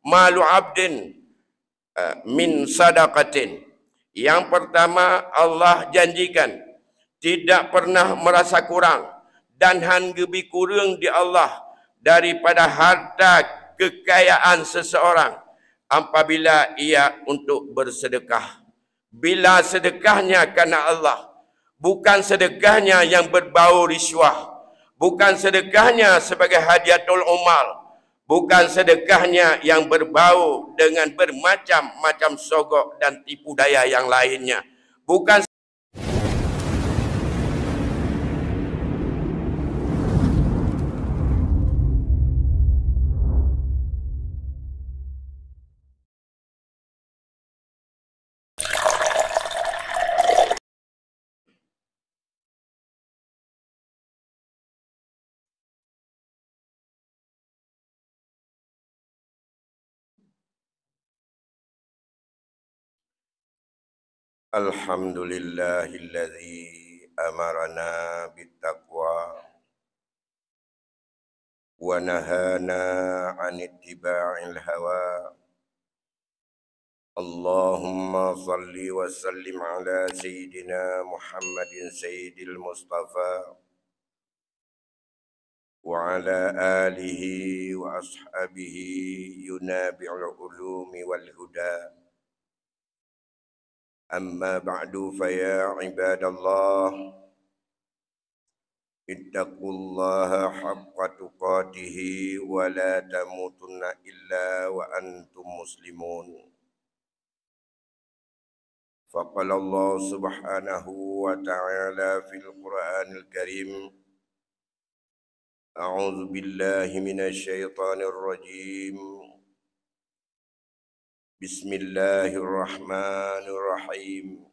malu abdin min sadaqatin. Yang pertama, Allah janjikan tidak pernah merasa kurang dan hangga lebih kurang di Allah daripada harta kekayaan seseorang apabila ia untuk bersedekah. Bila sedekahnya kerana Allah, bukan sedekahnya yang berbau riswah, bukan sedekahnya sebagai hadiatul umal, bukan sedekahnya yang berbau dengan bermacam-macam sogok dan tipu daya yang lainnya, bukan Alhamdulillahilladzi amarana bittaqwa wa nahana 'anit ittiba'il hawa. Allahumma salli wa sallim ala sayyidina Muhammadin sayyidil Mustafa wa ala alihi wa ashabihi yunabi'ul ulumi wal huda. Amma ba'du faya ibadallah, ittaqullaha haqqa tuqatihi wa la tamutunna illa wa antum muslimun. Faqala Allah subhanahu wa ta'ala fil Qur'anil Karim, a'udzu billahi minasy syaithanir rajim. Bismillahirrahmanirrahim.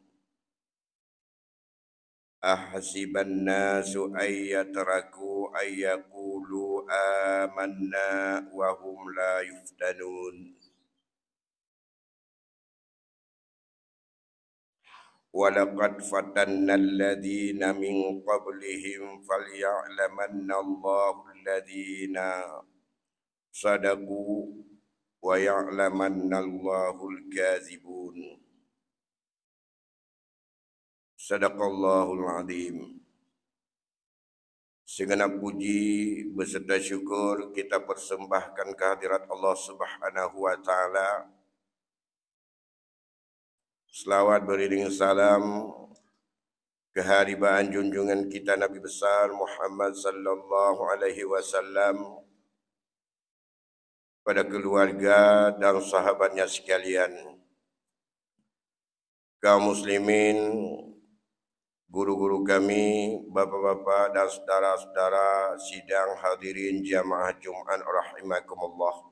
Ahasiban nasu ayyatraku ayyaqulu amanna wa hum la yuftanun. Walaqad fatanna alladhina min qablihim falya'lamanna Allahu alladhina sadaqu wa ya'lamanna Allahul kazibun. Sadaqallahul azim. Segenap puji beserta syukur kita persembahkan kehadirat Allah Subhanahu wa taala. Selawat beriring salam keharibaan junjungan kita Nabi besar Muhammad sallallahu alaihi wasallam, pada keluarga dan sahabatnya sekalian, kaum muslimin, guru-guru kami, bapa-bapa dan saudara-saudara sidang hadirin jamaah Jumat rahimakumullah.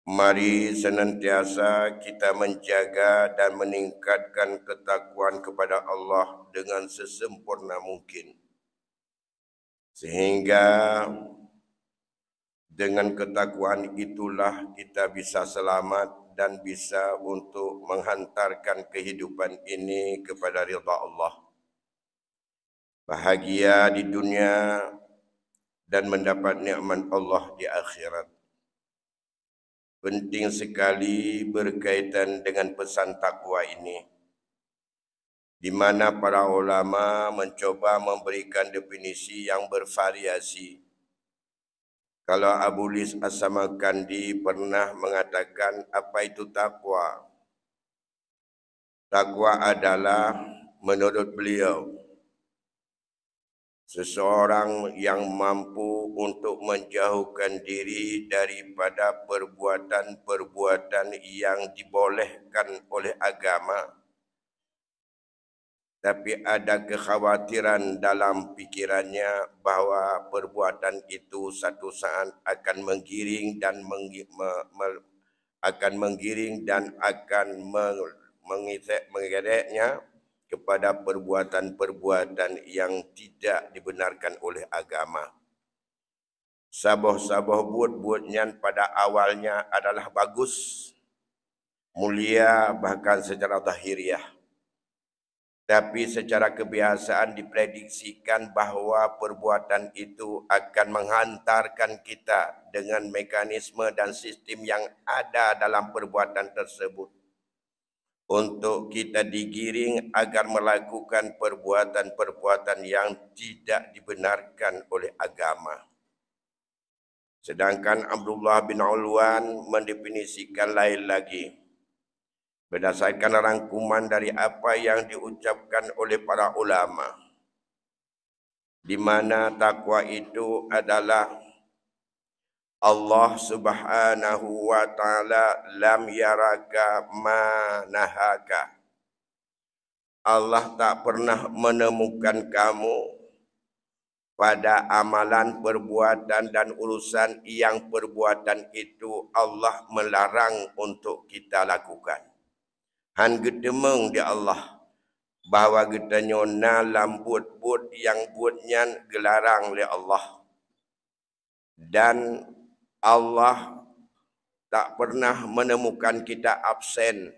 Mari senantiasa kita menjaga dan meningkatkan ketakwaan kepada Allah dengan sesempurna mungkin, sehingga dengan ketakwaan itulah kita bisa selamat dan bisa untuk menghantarkan kehidupan ini kepada ridha Allah, bahagia di dunia dan mendapat nikmat Allah di akhirat. Penting sekali berkaitan dengan pesan takwa ini, di mana para ulama mencoba memberikan definisi yang bervariasi. Kalau Abu Lis As-Samarkandi pernah mengatakan apa itu takwa? Takwa adalah menurut beliau seseorang yang mampu untuk menjauhkan diri daripada perbuatan-perbuatan yang dibolehkan oleh agama, tapi ada kekhawatiran dalam pikirannya bahawa perbuatan itu satu saat akan menggiring dan mengeretnya kepada perbuatan-perbuatan yang tidak dibenarkan oleh agama. Saboh-saboh buat-buatnya pada awalnya adalah bagus, mulia bahkan secara zahiriah. Tapi secara kebiasaan diprediksikan bahawa perbuatan itu akan menghantarkan kita dengan mekanisme dan sistem yang ada dalam perbuatan tersebut untuk kita digiring agar melakukan perbuatan-perbuatan yang tidak dibenarkan oleh agama. Sedangkan Abdullah bin Ulwan mendefinisikan lain lagi. Berdasarkan rangkuman dari apa yang diucapkan oleh para ulama, di mana takwa itu adalah Allah Subhanahu wa taala lam yaraka ma nahaka. Allah tak pernah menemukan kamu pada amalan, perbuatan dan urusan yang perbuatan itu Allah melarang untuk kita lakukan. Han gedemeng di Allah bahawa kita nyona lambut-but yang buatnya gelarang oleh Allah. Dan Allah tak pernah menemukan kita absen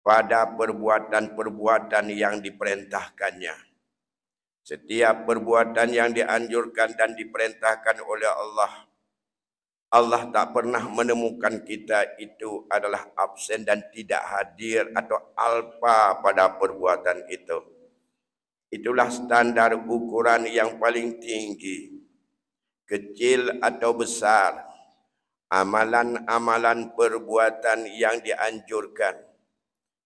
pada perbuatan-perbuatan yang diperintahkannya. Setiap perbuatan yang dianjurkan dan diperintahkan oleh Allah, Allah tak pernah menemukan kita itu adalah absen dan tidak hadir atau alpa pada perbuatan itu. Itulah standar ukuran yang paling tinggi. Kecil atau besar, amalan-amalan perbuatan yang dianjurkan.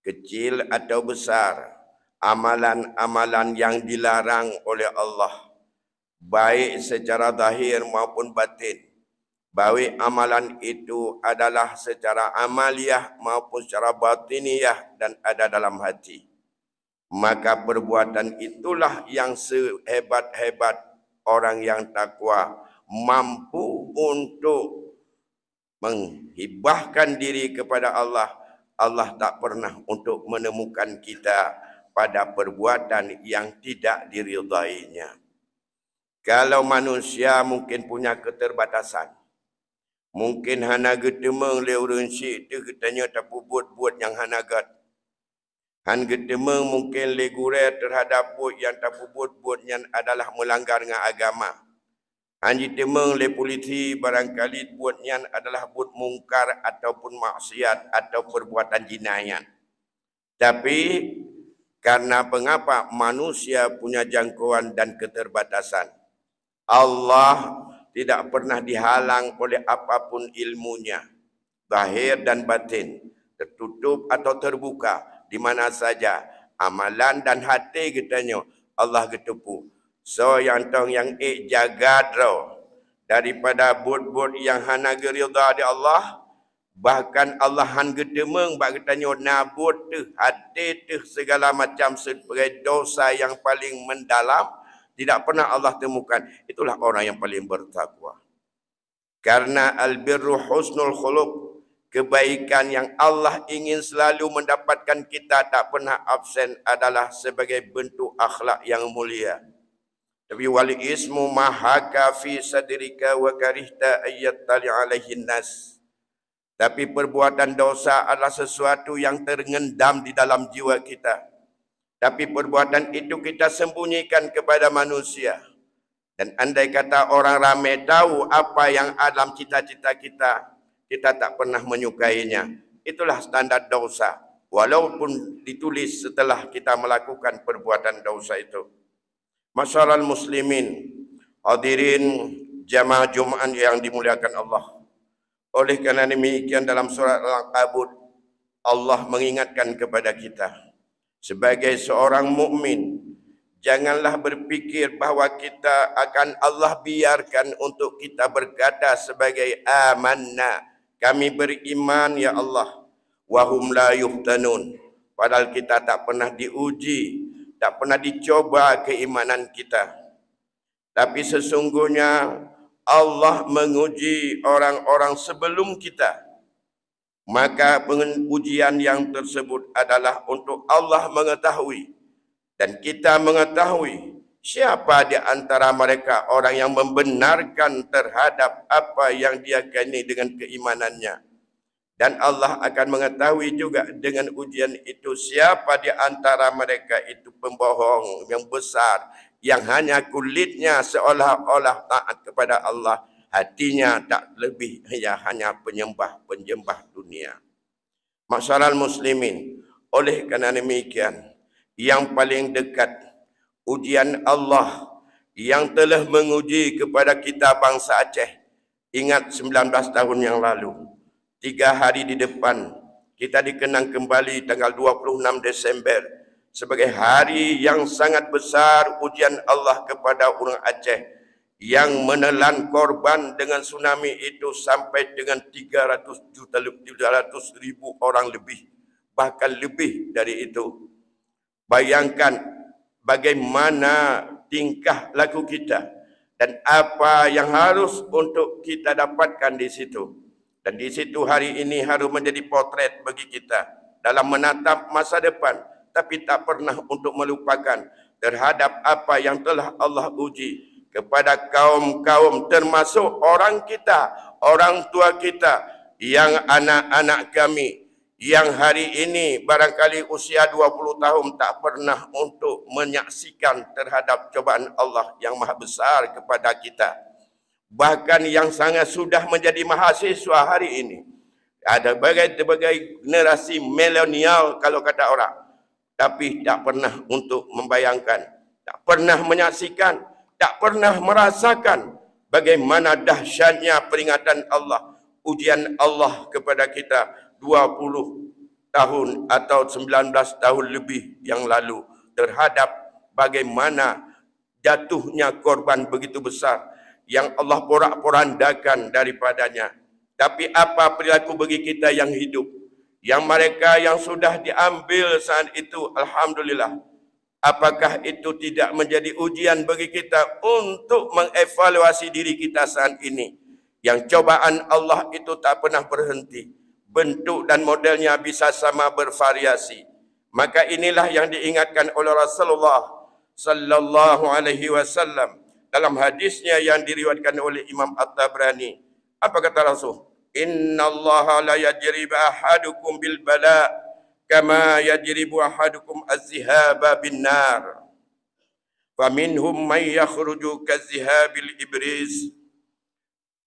Kecil atau besar, amalan-amalan yang dilarang oleh Allah, baik secara zahir maupun batin. Baik amalan itu adalah secara amaliyah maupun secara batiniah dan ada dalam hati. Maka perbuatan itulah yang sehebat-hebat orang yang takwa mampu untuk menghibahkan diri kepada Allah. Allah tak pernah untuk menemukan kita pada perbuatan yang tidak diridainya. Kalau manusia mungkin punya keterbatasan, mungkin hana gedemeng le urun syik tu katanya tapu buat-buat yang hana gat. Han gedemeng mungkin le gure terhadap buat yang tapu buat-buat yang adalah melanggar dengan agama. Han gedemeng le polisi barangkali buat yang adalah buat mungkar ataupun maksiat atau perbuatan jinayat. Tapi karena mengapa manusia punya jangkauan dan keterbatasan, Allah tidak pernah dihalang oleh apapun ilmunya, zahir dan batin, tertutup atau terbuka, di mana saja amalan dan hati kitanya Allah ketupu. So yang tong yang jaga draw daripada bud-bud yang hana gerida di Allah, bahkan Allah han gedemeng bak kitanya nabut tu hati tu segala macam sebagai dosa yang paling mendalam. Tidak pernah Allah temukan. Itulah orang yang paling bertakwa. Karena albirru husnul khuluq, kebaikan yang Allah ingin selalu mendapatkan kita tak pernah absen adalah sebagai bentuk akhlak yang mulia. Tapi wal ismu mahaka fi sadrika wa karihta ayyattali alaihin nas. Tapi perbuatan dosa adalah sesuatu yang terendam di dalam jiwa kita. Tapi perbuatan itu kita sembunyikan kepada manusia. Dan andai kata orang ramai tahu apa yang dalam cita-cita kita, kita tak pernah menyukainya. Itulah standar dosa. Walaupun ditulis setelah kita melakukan perbuatan dosa itu. Masyarakat muslimin, hadirin jamaah Jumat yang dimuliakan Allah. Oleh kerana demikian dalam surat Al-Ankabut, Allah mengingatkan kepada kita. Sebagai seorang mukmin, janganlah berfikir bahawa kita akan Allah biarkan untuk kita berkata sebagai amanna, kami beriman ya Allah, wahum la yuftanun. Padahal kita tak pernah diuji, tak pernah dicoba keimanan kita. Tapi sesungguhnya Allah menguji orang-orang sebelum kita. Maka pengujian yang tersebut adalah untuk Allah mengetahui dan kita mengetahui siapa di antara mereka orang yang membenarkan terhadap apa yang dia yakini dengan keimanannya Dan Allah akan mengetahui juga dengan ujian itu siapa di antara mereka itu pembohong yang besar, yang hanya kulitnya seolah-olah taat kepada Allah, hatinya tak lebih hanya penyembah dunia. Masyarakat muslimin, oleh kerana demikian, yang paling dekat ujian Allah yang telah menguji kepada kita bangsa Aceh. Ingat 19 tahun yang lalu, 3 hari di depan, kita dikenang kembali tanggal 26 Desember sebagai hari yang sangat besar ujian Allah kepada orang Aceh, yang menelan korban dengan tsunami itu sampai dengan 300.000 orang lebih, bahkan lebih dari itu. Bayangkan bagaimana tingkah laku kita dan apa yang harus untuk kita dapatkan di situ. Dan di situ hari ini harus menjadi potret bagi kita dalam menatap masa depan, tapi tak pernah untuk melupakan terhadap apa yang telah Allah uji kepada kaum-kaum, termasuk orang kita, orang tua kita, yang anak-anak kami yang hari ini barangkali usia 20 tahun tak pernah untuk menyaksikan terhadap cobaan Allah yang maha besar kepada kita. Bahkan yang sangat sudah menjadi mahasiswa hari ini, ada berbagai generasi milenial kalau kata orang, tapi tak pernah untuk membayangkan, tak pernah menyaksikan, tak pernah merasakan bagaimana dahsyatnya peringatan Allah, ujian Allah kepada kita 20 tahun atau 19 tahun lebih yang lalu, terhadap bagaimana jatuhnya korban begitu besar yang Allah porak-porandakan daripadanya. Tapi apa perilaku bagi kita yang hidup, yang mereka yang sudah diambil saat itu, alhamdulillah, apakah itu tidak menjadi ujian bagi kita untuk mengevaluasi diri kita saat ini, yang cobaan Allah itu tak pernah berhenti, bentuk dan modelnya bisa sama bervariasi. Maka inilah yang diingatkan oleh Rasulullah sallallahu alaihi wasallam dalam hadisnya yang diriwayatkan oleh Imam At-Tabrani. Apa kata Rasul? Innallaha la yajribu ahadukum bil bala kama yajribu ahadukum az-zihaba bin nar. Faminhum man yakhruju kaz-zihabil ibris.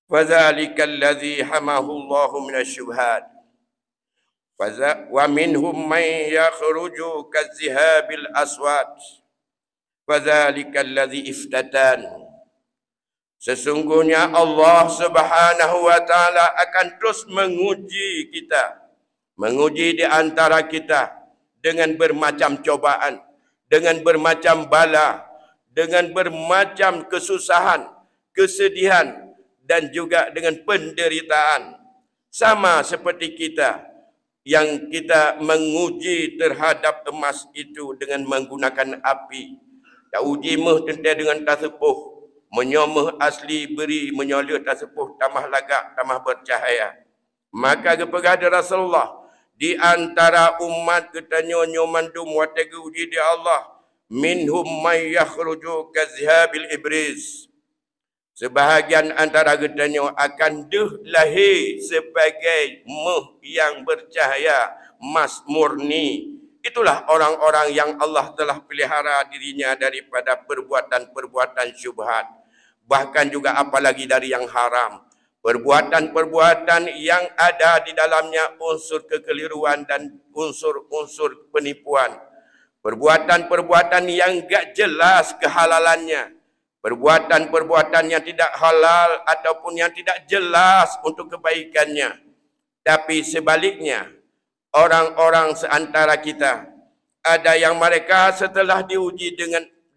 Fadzalika alladhi hamahu Allahu minasyubhat. Wa minhum man yakhruju kaz-zihabil aswad. Fadzalika alladhi iftatan. Sesungguhnya Allah Subhanahu wa taala akan terus menguji kita, menguji di antara kita dengan bermacam cobaan, dengan bermacam bala, dengan bermacam kesusahan, kesedihan, dan juga dengan penderitaan. Sama seperti kita yang kita menguji terhadap emas itu dengan menggunakan api. Tak uji meh tentu dengan tasepuh, menyomeh asli beri menyoleh tasepuh tamah lagak tamah bercahaya. Maka kepada Rasulullah di antara umat ketanya nyomandum watega uji di Allah, minhum may yakhruju kazhabil ibris. Sebahagian antara ketanya akan lahir sebagai meh yang bercahaya, emas murni. Itulah orang-orang yang Allah telah pelihara dirinya daripada perbuatan-perbuatan syubhat. Bahkan juga apalagi dari yang haram. Perbuatan-perbuatan yang ada di dalamnya unsur kekeliruan dan unsur-unsur penipuan. Perbuatan-perbuatan yang gak jelas kehalalannya. Perbuatan-perbuatan yang tidak halal ataupun yang tidak jelas untuk kebaikannya. Tapi sebaliknya, orang-orang seantara kita, ada yang mereka setelah diuji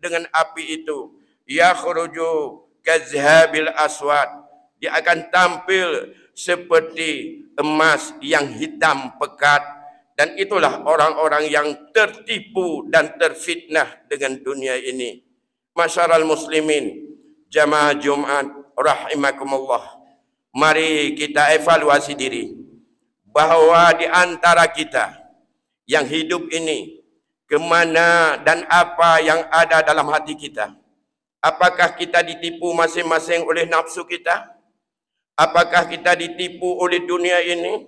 dengan api itu, yakhruju kazhabil aswad, dia akan tampil seperti emas yang hitam pekat. Dan itulah orang-orang yang tertipu dan terfitnah dengan dunia ini. Masyarakat muslimin, jamaah Jumat rahimakumullah, mari kita evaluasi diri bahawa di antara kita yang hidup ini, kemana dan apa yang ada dalam hati kita. Apakah kita ditipu masing-masing oleh nafsu kita? Apakah kita ditipu oleh dunia ini?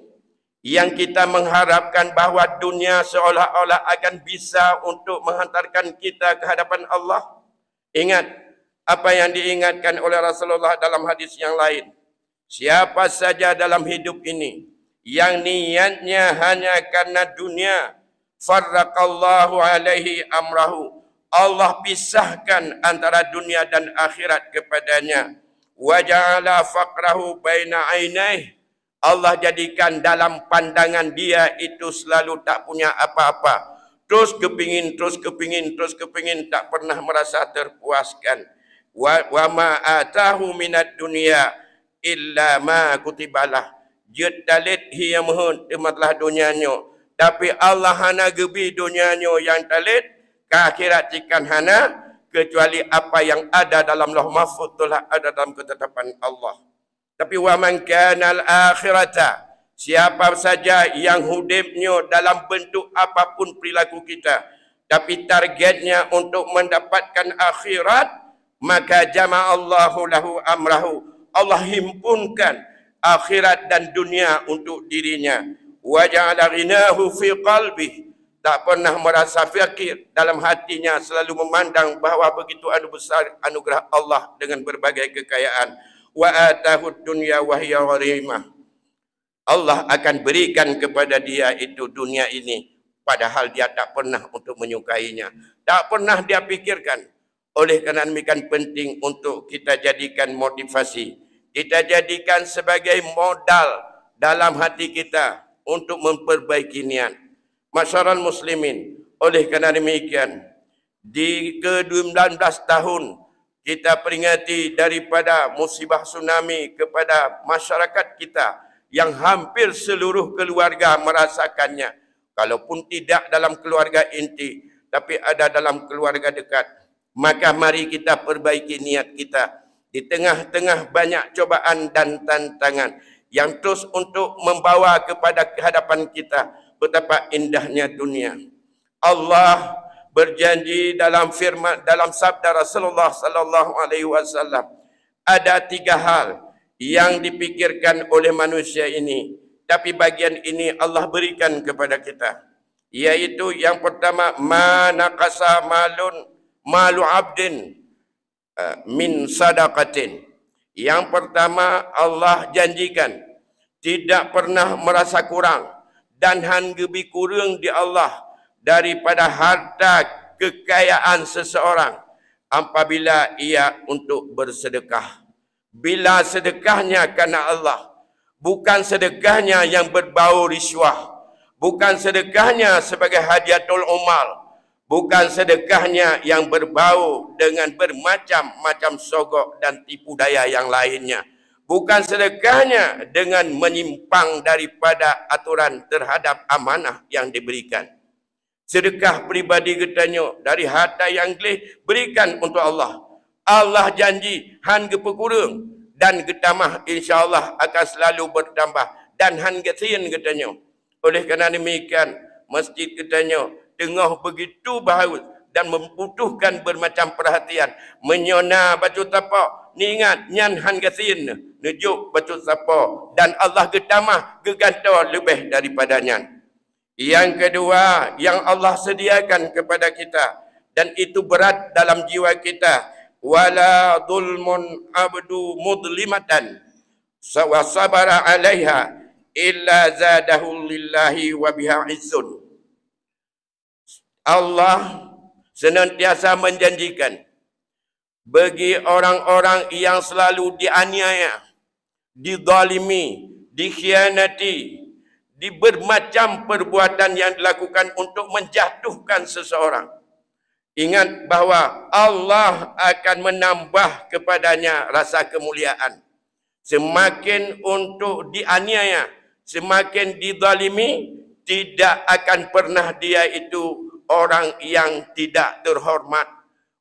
yang kita mengharapkan bahawa dunia seolah-olah akan bisa untuk menghantarkan kita ke hadapan Allah. Ingat apa yang diingatkan oleh Rasulullah dalam hadis yang lain. Siapa saja dalam hidup ini yang niatnya hanya karena dunia, farraqallahu alaihi amrahu. Allah pisahkan antara dunia dan akhirat kepadanya. Wa ja'ala faqrahu baina ainaihi. Allah jadikan dalam pandangan dia itu selalu tak punya apa-apa. Terus kepingin, tak pernah merasa terpuaskan. Wa ma atahu minad dunya illa ma kutibalah. Jetalit hiya mohon tematlah dunianya. Tapi Allah hana gebi dunianya yang talit ke akhirat cikan hana kecuali apa yang ada dalam Lauh Mahfuz telah ada dalam ketetapan Allah. Tapi wa man kana al-akhirata, siapa saja yang hidupnya dalam bentuk apapun perilaku kita, tapi targetnya untuk mendapatkan akhirat, maka jama'allahu lahu amrahu. Allah himpunkan akhirat dan dunia untuk dirinya. Wa ja'ala ghinahu fi qalbihi. Tak pernah merasa fakir dalam hatinya, selalu memandang bahawa begitu besar anugerah Allah dengan berbagai kekayaan. Wa atahu dunya wa hiya gharimah. Allah akan berikan kepada dia itu dunia ini, padahal dia tak pernah untuk menyukainya, tak pernah dia pikirkan. Oleh kerana demikian penting untuk kita jadikan motivasi, kita jadikan sebagai modal dalam hati kita untuk memperbaiki niat. Masyarakat muslimin, oleh kerana demikian di ke-19 tahun kita peringati daripada musibah tsunami kepada masyarakat kita yang hampir seluruh keluarga merasakannya. Kalaupun tidak dalam keluarga inti, tapi ada dalam keluarga dekat, maka mari kita perbaiki niat kita di tengah-tengah banyak cobaan dan tantangan yang terus untuk membawa kepada kehadapan kita betapa indahnya dunia. Allah berjanji dalam firman, dalam sabda Rasulullah sallallahu alaihi wasallam, ada 3 hal yang dipikirkan oleh manusia ini, tapi bagian ini Allah berikan kepada kita, yaitu yang pertama, ma naqasa malu abdin min sadaqatin. Yang pertama, Allah janjikan tidak pernah merasa kurang dan hanggebi kurang di Allah daripada harta kekayaan seseorang apabila ia untuk bersedekah. Bila sedekahnya karena Allah, bukan sedekahnya yang berbau riswah, bukan sedekahnya sebagai hadiatul umal, bukan sedekahnya yang berbau dengan bermacam-macam sogok dan tipu daya yang lainnya, bukan sedekahnya dengan menyimpang daripada aturan terhadap amanah yang diberikan. Sedekah pribadi katanya dari harta yang gelih berikan untuk Allah. Allah janji han gepekurang dan getamah insya-Allah akan selalu bertambah dan han getien katanya. Oleh kerana demikian masjid katanya tengah begitu bahaus dan membutuhkan bermacam perhatian. Menyona baju tapak ni ingat nyan han getien nujuk baju tapak dan Allah getamah gegantau lebih daripadanya. Yang kedua yang Allah sediakan kepada kita dan itu berat dalam jiwa kita, wala dhulmun abdu mudlimatan wa sabara alaiha illa zadahu lillahi wa biha izzun. Allah senantiasa menjanjikan bagi orang-orang yang selalu dianiaya, dizalimi, dikhianati, di bermacam perbuatan yang dilakukan untuk menjatuhkan seseorang. Ingat bahawa Allah akan menambah kepadanya rasa kemuliaan. Semakin untuk dianiaya, semakin dizalimi, tidak akan pernah dia itu orang yang tidak terhormat.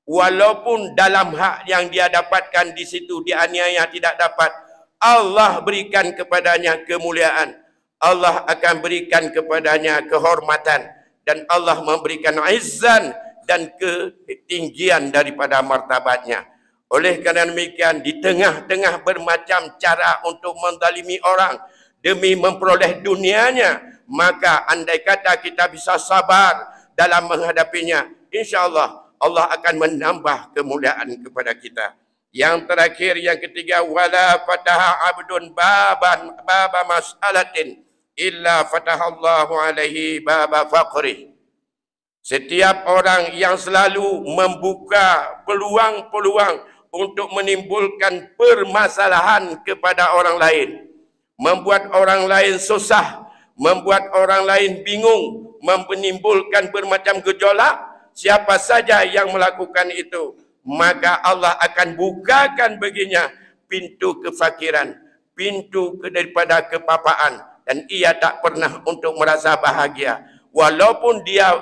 Walaupun dalam hak yang dia dapatkan di situ dianiaya tidak dapat, Allah berikan kepadanya kemuliaan. Allah akan berikan kepadanya kehormatan dan Allah memberikan izzan dan ketinggian daripada martabatnya. Oleh kerana demikian di tengah-tengah bermacam cara untuk menzalimi orang demi memperoleh dunianya, maka andai kata kita bisa sabar dalam menghadapinya, insya-Allah Allah akan menambah kemuliaan kepada kita. Yang terakhir, yang ketiga, wala fataha abdun baba mas'alatin illa fatahallahu alaihi baba faqri. Setiap orang yang selalu membuka peluang-peluang untuk menimbulkan permasalahan kepada orang lain, membuat orang lain susah, membuat orang lain bingung, menimbulkan bermacam gejolak, siapa saja yang melakukan itu, maka Allah akan bukakan baginya pintu kefakiran, pintu daripada kepapaan, dan ia tak pernah untuk merasa bahagia. Walaupun dia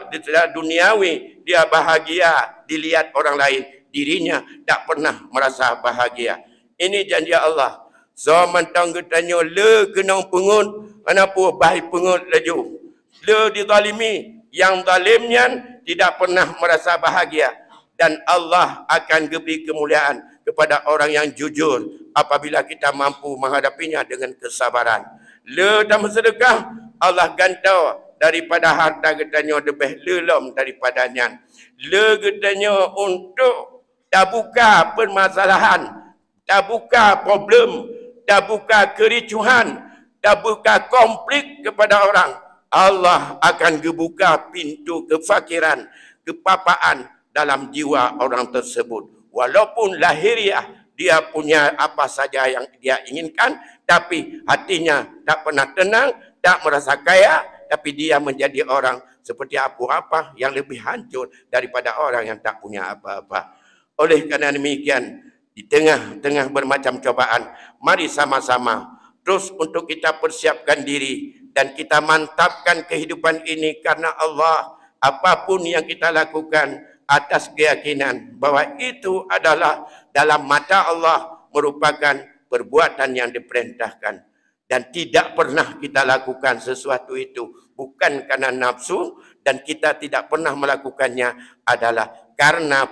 duniawi, dia bahagia dilihat orang lain, dirinya tak pernah merasa bahagia. Ini janji Allah. So mentang katanya le kena pengut, kenapa baik pengut laju. Le dizalimi, yang zalimnya tidak pernah merasa bahagia. Dan Allah akan beri kemuliaan kepada orang yang jujur apabila kita mampu menghadapinya dengan kesabaran. Le dalam sedekah, Allah gantau daripada harta getanya lebih lelom daripadanya. Le getanya untuk dah buka permasalahan, dah buka problem, dah buka kericuhan, dah buka konflik kepada orang. Allah akan buka pintu kefakiran, kepapaan dalam jiwa orang tersebut. Walaupun lahiriah dia punya apa saja yang dia inginkan, tapi hatinya tak pernah tenang, tak merasa kaya, tapi dia menjadi orang seperti apa yang lebih hancur daripada orang yang tak punya apa-apa. Oleh kerana demikian, di tengah-tengah bermacam cobaan, mari sama-sama terus untuk kita persiapkan diri dan kita mantapkan kehidupan ini karena Allah. Apapun yang kita lakukan atas keyakinan bahwa itu adalah dalam mata Allah merupakan perbuatan yang diperintahkan. Dan tidak pernah kita lakukan sesuatu itu bukan karena nafsu, dan kita tidak pernah melakukannya adalah karena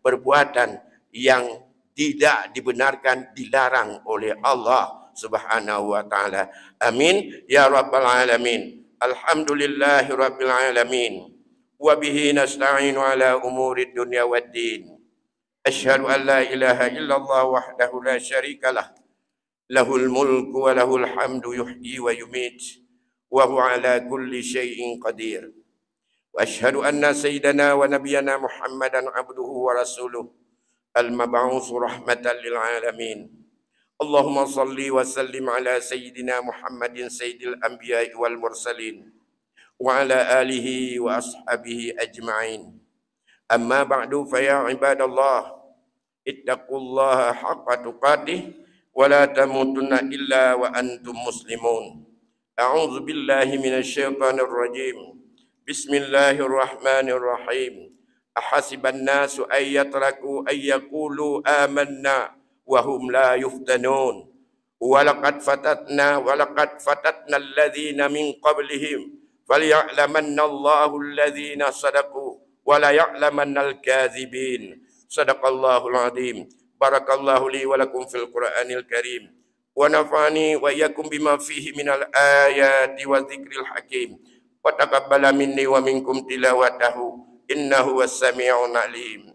perbuatan yang tidak dibenarkan, dilarang oleh Allah Subhanahu wa taala. Amin ya rabbal alamin. Alhamdulillahi rabbil alamin. Wa bihi nasta'inu ala umuri dunya waddin. Asyhadu an la ilaha illallah wahdahu la syarikalah. Lahul mulku wa lahul hamdu yuhyi wa yumit wa huwa ala kulli syai'in qadir. Wa asyhadu anna sayyidana wa nabiyyana Muhammadan abduhu wa rasuluh al-mab'uts rahmatan lil alamin. Allahumma salli wa sallim ala sayyidina Muhammadin sayyidil anbiya'i wal mursalin wa ala alihi wa ashabihi ajma'in. Amma ba'du fa ya ibadallah ittaqullaha haqqa tuqatih ولا تموتن إلا وأنتم مسلمون. أعوذ بالله من الشيطان الرجيم. بسم الله الرحمن الرحيم. أحسب الناس أن يتركوا أن يقولوا آمنا وهم لا يفتنون ولقد فتتنا الذين من قبلهم فليعلمن الله الذين صدقوا وليعلمن الكاذبين. صدق الله العظيم. Barakallahu li wa lakum fil Qur'anil Karim wa nafa'ani wa iyyakum bima fihi minal ayati wa dzikril hakim wa taqabbala minni wa minkum tilawatahu innahu was-sami'un alim.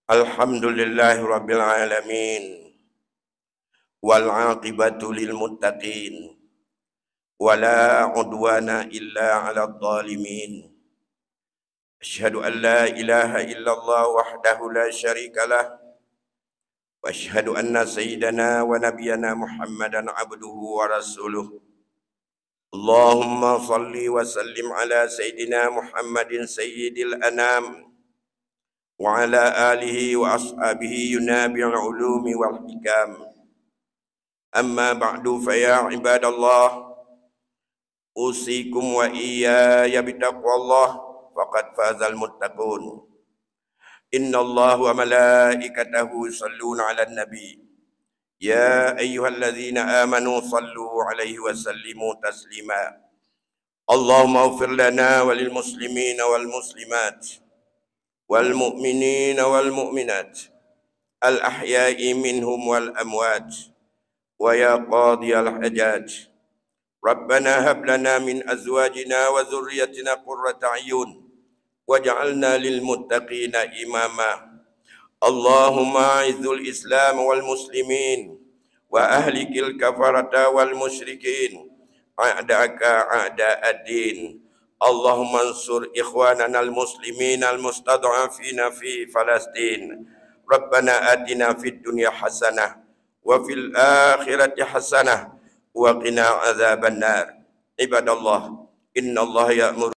Alhamdulillahi rabbil alamin wal aqibatu lil muttaqin wala udwana illa 'alal zalimin. Asyhadu an la ilaha illallah wahdahu la syarikalah wa asyhadu anna sayyidana wa nabiyyana Muhammadan abduhu wa rasuluh. Allahumma salli wa sallim ala sayyidina Muhammadin sayyidil anam wa ala alihi wa ashabihi yunabi'ul ulumi wal hikam. Amma ba'du fa ya ibadallah usikum wa iyaya bitaqwallah فقد فاز المتقون. إن الله وملائكته يصلون على النبي يا أيها الذين آمنوا صلوا عليه وسلموا تسليما. اللهم اغفر لنا وللمسلمين والمسلمات والمؤمنين والمؤمنات الأحياء منهم والأموات، ويا قاضي الحاجات ربنا هب لنا من أزواجنا وذريتنا قرة أعين واجعلنا للمتقين إماما. اللهم أعز الإسلام والمسلمين وأهلك الكفرة والمشركين أعداءك أعداء الدين. اللهم انصر إخواننا المسلمين المستضعفين في فلسطين. ربنا آتنا في الدنيا حسنة وفي الآخرة حسنة وقنا عذاب النار. عباد الله، إن الله يأمر